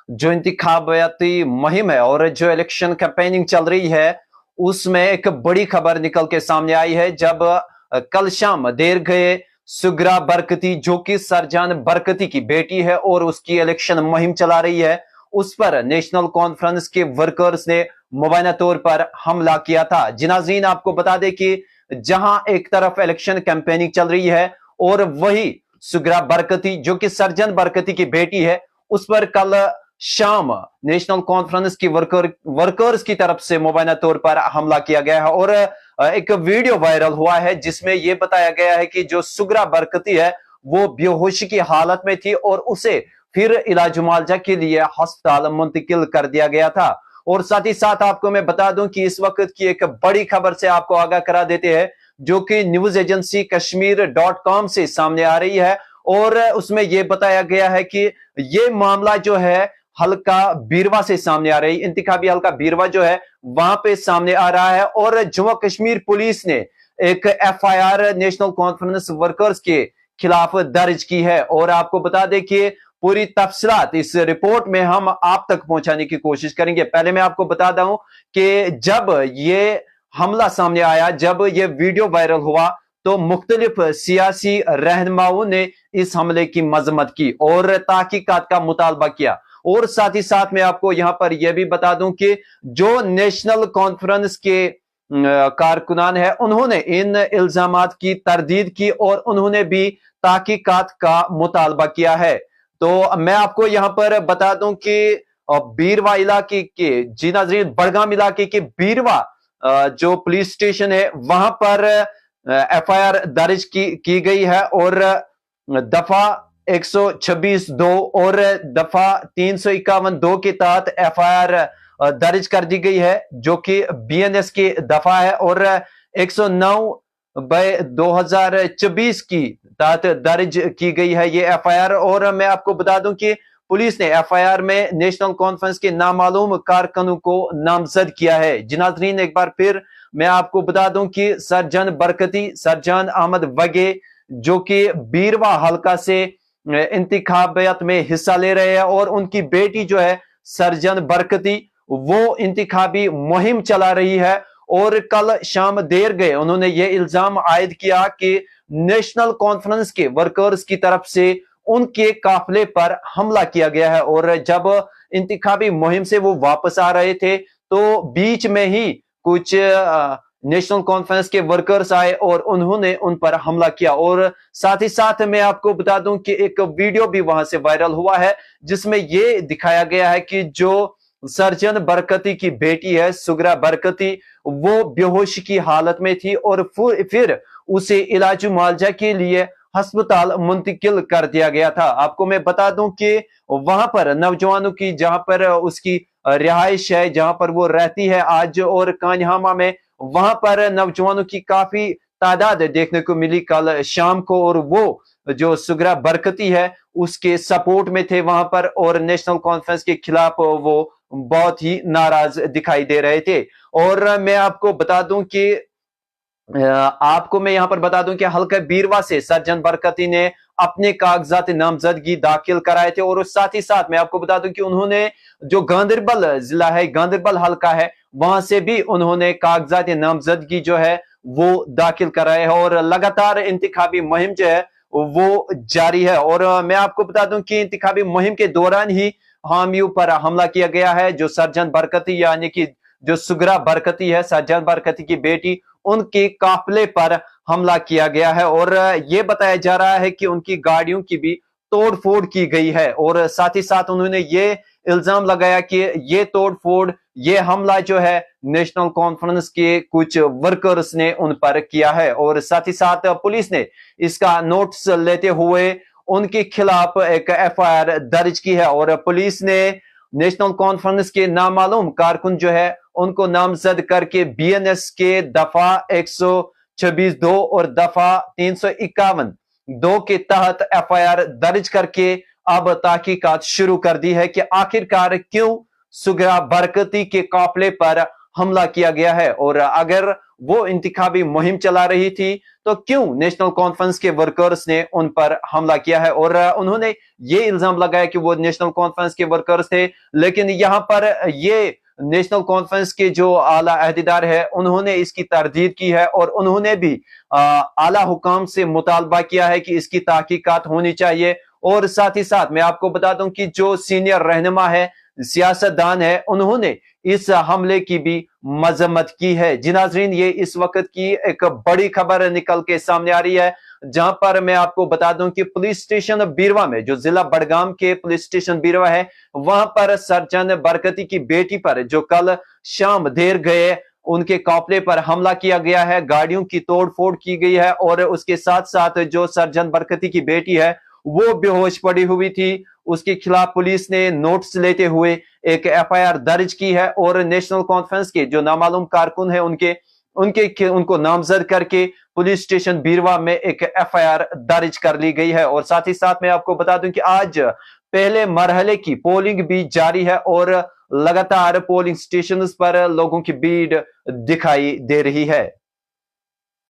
जो इंतखाबाती मुहिम है और जो इलेक्शन कैंपेनिंग चल रही है उसमें एक बड़ी खबर निकल के सामने आई है, जब कल शाम देर गए सुगरा बरकती, जो कि सरजान बरकती की बेटी है और उसकी इलेक्शन मुहिम चला रही है, उस पर नेशनल कॉन्फ्रेंस के वर्कर्स ने मुबैना तौर पर हमला किया था। जी नाज़रीन, आपको बता दें कि जहां एक तरफ इलेक्शन कैंपेनिंग चल रही है और वही सुगरा बरकती, जो कि सरजन बरकती की बेटी है, उस पर कल शाम नेशनल कॉन्फ्रेंस की वर्कर्स की तरफ से मुबैना तौर पर हमला किया गया है। और एक वीडियो वायरल हुआ है जिसमें यह बताया गया है कि जो सुगरा बरकती है वो बेहोशी की हालत में थी और उसे फिर इलाज मुआवजा के लिए अस्पताल मुंतकिल कर दिया गया था। और साथ ही साथ आपको मैं बता दूं कि इस वक्त की एक बड़ी खबर से आपको आगाह करा देते हैं, जो कि न्यूज एजेंसी कश्मीर.com से सामने आ रही है। और उसमें यह बताया गया है कि यह मामला जो है हल्का बीरवा से सामने आ रही, इंतखाबी हल्का बीरवा जो है वहां पे सामने आ रहा है। और जम्मू कश्मीर पुलिस ने एक FIR नेशनल कॉन्फ्रेंस वर्कर्स के खिलाफ दर्ज की है। और आपको बता दें कि पूरी तफसीलात इस रिपोर्ट में हम आप तक पहुंचाने की कोशिश करेंगे। पहले मैं आपको बता दूं कि जब ये हमला सामने आया, जब ये वीडियो वायरल हुआ, तो मुख्तलिफ सियासी रहनुमाओं ने इस हमले की मजम्मत की और तहकीकात का मुतालबा किया। और साथ ही साथ मैं आपको यहां पर यह भी बता दूं कि जो नेशनल कॉन्फ्रेंस के कारकुनान है, उन्होंने इन इल्जामात की तरदीद की और उन्होंने भी तहकीकात का मुतालबा किया है। तो मैं आपको यहां पर बता दूं कि बीरवा इलाके के, जी नाज़रीन, बड़गाम इलाके के बीरवा जो पुलिस स्टेशन है वहां पर FIR दर्ज की गई है और दफा 126(2) और दफा 351(2) के तहत FIR दर्ज कर दी गई है, जो कि BNS की दफा है। और 109/2024 की तहत दर्ज की गई है ये FIR। और मैं आपको बता दूं कि पुलिस ने FIR में नेशनल कॉन्फ्रेंस के नामालूम कारकुनों को नामजद किया है। जी नाज़रीन, एक बार फिर मैं आपको बता दूं कि सरजन बरकती, सरजान अहमद वगे, जो कि बीरवा हल्का से इंतखाबियत में हिस्सा ले रहे हैं, और उनकी बेटी जो है सरजन बरकती, वो इंतखाबी मुहिम चला रही है। और कल शाम देर गए उन्होंने ये इल्जाम आयद किया कि नेशनल कॉन्फ्रेंस के वर्कर्स की तरफ से उनके काफिले पर हमला किया गया है। और जब इंतखाबी मुहिम से वो वापस आ रहे थे तो बीच में ही कुछ नेशनल कॉन्फ्रेंस के वर्कर्स आए और उन्होंने उन पर हमला किया। और साथ ही साथ मैं आपको बता दूं कि एक वीडियो भी वहां से वायरल हुआ है जिसमें यह दिखाया गया है कि जो सरजन बरकती की बेटी है सुगरा बरकती, वो बेहोश की हालत में थी और फिर उसे इलाज मुआवजा के लिए अस्पताल मुंतकिल कर दिया गया था। आपको मैं बता दूं कि वहां पर नौजवानों की, जहां पर उसकी रिहाइश है, जहां पर वो रहती है आज, और कान्हामा में, वहां पर नौजवानों की काफी तादाद देखने को मिली कल शाम को। और वो जो सुगरा बरकती है उसके सपोर्ट में थे वहां पर, और नेशनल कॉन्फ्रेंस के खिलाफ वो बहुत ही नाराज दिखाई दे रहे थे। और मैं आपको बता दूं कि यहां पर बता दूं कि हल्का बीरवा से सरजन बरकती ने अपने कागजात नामजदगी दाखिल कराए थे। और साथ ही साथ मैं आपको बता दूं कि उन्होंने जो गांधरबल जिला है, गांधरबल हल्का है, वहां से भी उन्होंने कागजात नामजदगी जो है वो दाखिल कराए है। और लगातार इंतखाबी मुहिम जो है वो जारी है। और मैं आपको बता दूं कि इंतखाबी मुहिम के दौरान ही हामियों पर हमला किया गया है। जो सरजन बरकती, यानी कि जो सुगरा बरकती है, सरजन बरकती की बेटी, उनके काफिले पर हमला किया गया है। और यह बताया जा रहा है कि उनकी गाड़ियों की भी तोड़फोड़ की गई है। और साथ ही साथ उन्होंने ये इल्जाम लगाया कि ये तोड़फोड़, ये हमला जो है नेशनल कॉन्फ्रेंस के कुछ वर्कर्स ने उन पर किया है। और साथ ही साथ पुलिस ने इसका नोटिस लेते हुए उनके खिलाफ एक FIR दर्ज की है। और पुलिस ने नेशनल कॉन्फ्रेंस के नामालूम कारकुन जो है उनको नामजद करके BNS के दफा 126(2) और दफा 351(2) के तहत FIR दर्ज करके अब तहकीकात शुरू कर दी है कि आखिरकार क्यों सुगरा बरकती के काफिले पर हमला किया गया है। और अगर वो इंतखाबी मुहिम चला रही थी, तो क्यों नेशनल कॉन्फ्रेंस के वर्कर्स ने उन पर हमला किया है? और उन्होंने ये इल्जाम लगाया कि वो नेशनल कॉन्फ्रेंस के वर्कर्स थे, लेकिन यहाँ पर ये नेशनल कॉन्फ्रेंस के जो आला अहदेदार है उन्होंने इसकी तरदीद की है और उन्होंने भी आला हुकाम से मुतालबा किया है कि इसकी तहकीकात होनी चाहिए। और साथ ही साथ मैं आपको बता दूं कि जो सीनियर रहनुमा है, सियासतदान है, उन्होंने इस हमले की भी मजम्मत की है। जी नाज़रीन, ये इस वक्त की एक बड़ी खबर निकल के सामने आ रही है, जहां पर मैं आपको बता दूं कि पुलिस स्टेशन बीरवा में, जो जिला बड़गाम के पुलिस स्टेशन बीरवा है, वहां पर सर्जन बरकती की बेटी पर जो कल शाम देर गए उनके काफिले पर हमला किया गया है, गाड़ियों की तोड़फोड़ की गई है और उसके साथ साथ जो सर्जन बरकती की बेटी है वो बेहोश पड़ी हुई थी। उसके खिलाफ पुलिस ने नोटिस लेते हुए एक एफआईआर दर्ज की है और नेशनल कॉन्फ्रेंस के जो नामालूम कारकुन है उनको नामजद करके पुलिस स्टेशन बीरवा में एक एफआईआर दर्ज कर ली गई है। और साथ ही साथ मैं आपको बता दूं कि आज पहले मरहले की पोलिंग भी जारी है और लगातार पोलिंग स्टेशंस पर लोगों की भीड़ दिखाई दे रही है।